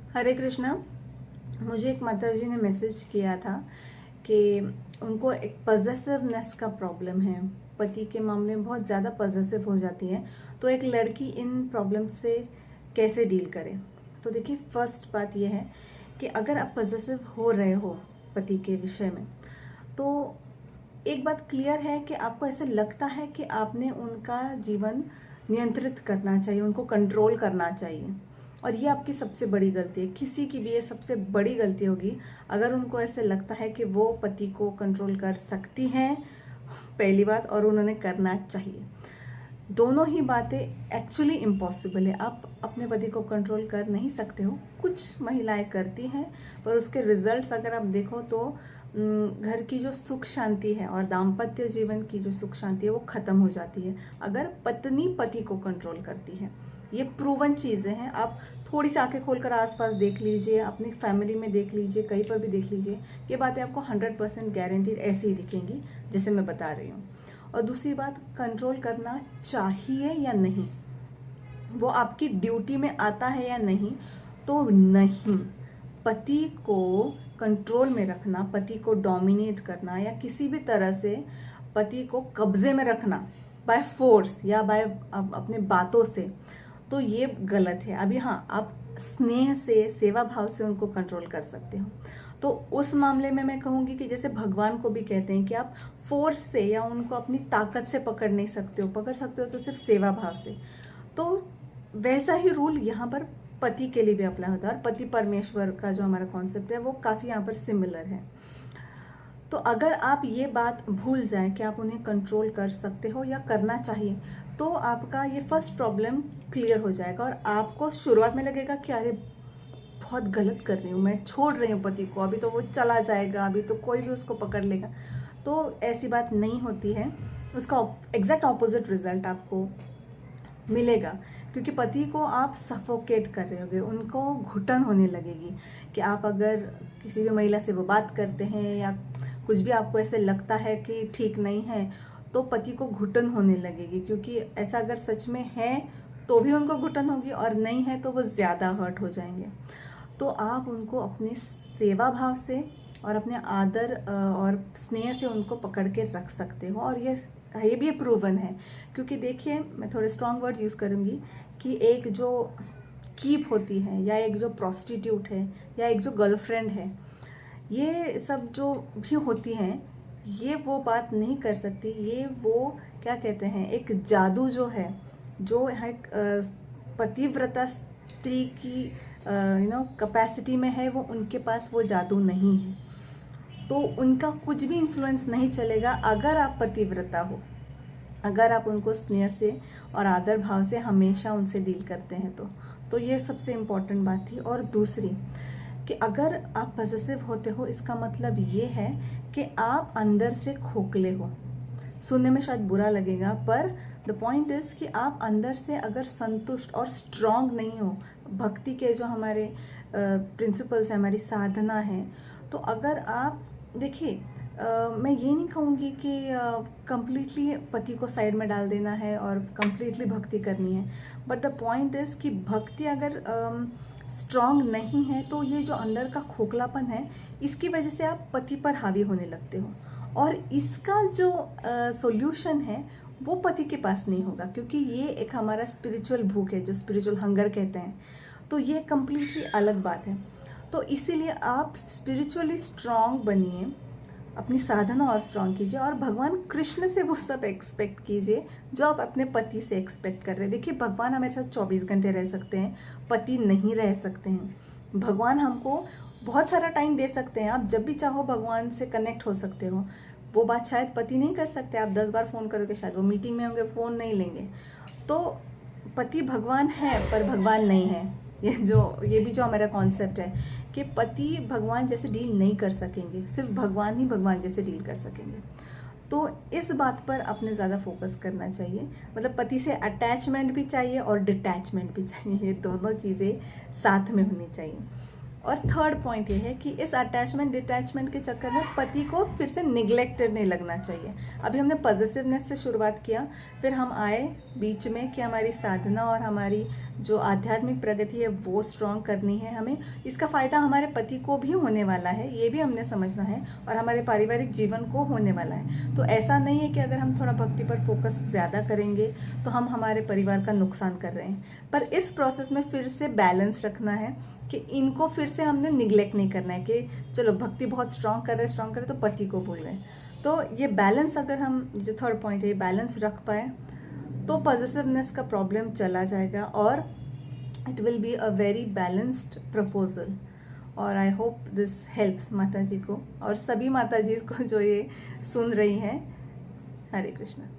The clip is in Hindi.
हरे कृष्णा। मुझे एक माता जी ने मैसेज किया था कि उनको एक पजेसिवनेस का प्रॉब्लम है। पति के मामले में बहुत ज़्यादा पजेसिव हो जाती है, तो एक लड़की इन प्रॉब्लम से कैसे डील करे। तो देखिए, फर्स्ट बात यह है कि अगर आप पजेसिव हो रहे हो पति के विषय में, तो एक बात क्लियर है कि आपको ऐसा लगता है कि आपने उनका जीवन नियंत्रित करना चाहिए, उनको कंट्रोल करना चाहिए, और ये आपकी सबसे बड़ी गलती है। किसी की भी ये सबसे बड़ी गलती होगी अगर उनको ऐसे लगता है कि वो पति को कंट्रोल कर सकती हैं, पहली बात, और उन्होंने करना चाहिए। दोनों ही बातें एक्चुअली इम्पॉसिबल है। आप अपने पति को कंट्रोल कर नहीं सकते हो। कुछ महिलाएं करती हैं, पर उसके रिजल्ट्स अगर आप देखो तो घर की जो सुख शांति है और दाम्पत्य जीवन की जो सुख शांति है वो खत्म हो जाती है अगर पत्नी पति को कंट्रोल करती है। ये प्रूवन चीज़ें हैं। आप थोड़ी सी आंखें खोलकर आसपास देख लीजिए, अपनी फैमिली में देख लीजिए, कहीं पर भी देख लीजिए, ये बातें आपको 100% गारंटीड ऐसी ही दिखेंगी जैसे मैं बता रही हूँ। और दूसरी बात, कंट्रोल करना चाहिए या नहीं, वो आपकी ड्यूटी में आता है या नहीं, तो नहीं। पति को कंट्रोल में रखना, पति को डोमिनेट करना या किसी भी तरह से पति को कब्जे में रखना बाय फोर्स या बाय अपने बातों से, तो ये गलत है। अभी हाँ, आप स्नेह से, सेवा भाव से उनको कंट्रोल कर सकते हो। तो उस मामले में मैं कहूँगी कि जैसे भगवान को भी कहते हैं कि आप फोर्स से या उनको अपनी ताकत से पकड़ नहीं सकते हो, पकड़ सकते हो तो सिर्फ सेवा भाव से। तो वैसा ही रूल यहाँ पर पति के लिए भी अप्लाई होता है, और पति परमेश्वर का जो हमारा कॉन्सेप्ट है वो काफ़ी यहाँ पर सिमिलर है। तो अगर आप ये बात भूल जाएं कि आप उन्हें कंट्रोल कर सकते हो या करना चाहिए, तो आपका ये फर्स्ट प्रॉब्लम क्लियर हो जाएगा। और आपको शुरुआत में लगेगा कि अरे बहुत गलत कर रही हूँ, मैं छोड़ रही हूँ पति को, अभी तो वो चला जाएगा, अभी तो कोई भी उसको पकड़ लेगा। तो ऐसी बात नहीं होती है। उसका एग्जैक्ट ऑपोजिट रिजल्ट आपको मिलेगा, क्योंकि पति को आप सफोकेट कर रहे होगे, उनको घुटन होने लगेगी कि आप अगर किसी भी महिला से वो बात करते हैं या कुछ भी आपको ऐसे लगता है कि ठीक नहीं है, तो पति को घुटन होने लगेगी। क्योंकि ऐसा अगर सच में है तो भी उनको घुटन होगी, और नहीं है तो वो ज़्यादा हर्ट हो जाएंगे। तो आप उनको अपने सेवा भाव से और अपने आदर और स्नेह से उनको पकड़ के रख सकते हो। और ये भी प्रूवन है, क्योंकि देखिए, मैं थोड़े स्ट्रॉन्ग वर्ड्स यूज़ करूँगी कि एक जो कीप होती है या एक जो प्रॉस्टिट्यूट है या एक जो गर्लफ्रेंड है, ये सब जो भी होती हैं, ये वो बात नहीं कर सकती। ये वो क्या कहते हैं, एक जादू जो है, जो एक पतिव्रता स्त्री की कैपेसिटी में है, वो उनके पास वो जादू नहीं है। तो उनका कुछ भी इन्फ्लुएंस नहीं चलेगा अगर आप पतिव्रता हो, अगर आप उनको स्नेह से और आदर भाव से हमेशा उनसे डील करते हैं। तो ये सबसे इम्पॉर्टेंट बात थी। और दूसरी कि अगर आप पॉसेसिव होते हो, इसका मतलब ये है कि आप अंदर से खोखले हो। सुनने में शायद बुरा लगेगा, पर द पॉइंट इज कि आप अंदर से अगर संतुष्ट और स्ट्रांग नहीं हो, भक्ति के जो हमारे प्रिंसिपल्स हैं, हमारी साधना है, तो अगर आप देखिए, मैं ये नहीं कहूँगी कि कंप्लीटली पति को साइड में डाल देना है और कंप्लीटली भक्ति करनी है, बट द पॉइंट इज़ कि भक्ति अगर स्ट्रांग नहीं है, तो ये जो अंदर का खोखलापन है, इसकी वजह से आप पति पर हावी होने लगते हो। और इसका जो सॉल्यूशन है वो पति के पास नहीं होगा, क्योंकि ये एक हमारा स्पिरिचुअल भूख है, जो स्पिरिचुअल हंगर कहते हैं। तो ये कम्प्लीटली अलग बात है। तो इसीलिए आप स्पिरिचुअली स्ट्रांग बनिए, अपनी साधना और स्ट्रांग कीजिए, और भगवान कृष्ण से वो सब एक्सपेक्ट कीजिए जो आप अपने पति से एक्सपेक्ट कर रहे हैं। देखिए, भगवान हमारे साथ 24 घंटे रह सकते हैं, पति नहीं रह सकते हैं। भगवान हमको बहुत सारा टाइम दे सकते हैं, आप जब भी चाहो भगवान से कनेक्ट हो सकते हो। वो बात शायद पति नहीं कर सकते, आप 10 बार फ़ोन करोगे, शायद वो मीटिंग में होंगे, फ़ोन नहीं लेंगे। तो पति भगवान है पर भगवान नहीं है। ये भी जो हमारा कॉन्सेप्ट है कि पति भगवान जैसे डील नहीं कर सकेंगे, सिर्फ भगवान ही भगवान जैसे डील कर सकेंगे। तो इस बात पर अपने ज़्यादा फोकस करना चाहिए। मतलब पति से अटैचमेंट भी चाहिए और डिटैचमेंट भी चाहिए, ये दोनों चीज़ें साथ में होनी चाहिए। और थर्ड पॉइंट ये है कि इस अटैचमेंट डिटैचमेंट के चक्कर में पति को फिर से निग्लेक्टेड नहीं लगना चाहिए। अभी हमने पॉजिटिवनेस से शुरुआत किया, फिर हम आए बीच में कि हमारी साधना और हमारी जो आध्यात्मिक प्रगति है वो स्ट्रॉन्ग करनी है हमें। इसका फ़ायदा हमारे पति को भी होने वाला है, ये भी हमने समझना है, और हमारे पारिवारिक जीवन को होने वाला है। तो ऐसा नहीं है कि अगर हम थोड़ा भक्ति पर फोकस ज़्यादा करेंगे तो हम हमारे परिवार का नुकसान कर रहे हैं। पर इस प्रोसेस में फिर से बैलेंस रखना है कि इनको फिर से हमने निग्लेक्ट नहीं करना है कि चलो भक्ति बहुत स्ट्रॉन्ग कर रहे तो पति को भूल गए। तो ये बैलेंस अगर हम, जो थर्ड पॉइंट है, ये बैलेंस रख पाए तो पॉजिटिवनेस का प्रॉब्लम चला जाएगा और it will be a very balanced proposal. और आई होप दिस हेल्प्स माता जी को और सभी माता जी को जो ये सुन रही हैं। हरे कृष्णा।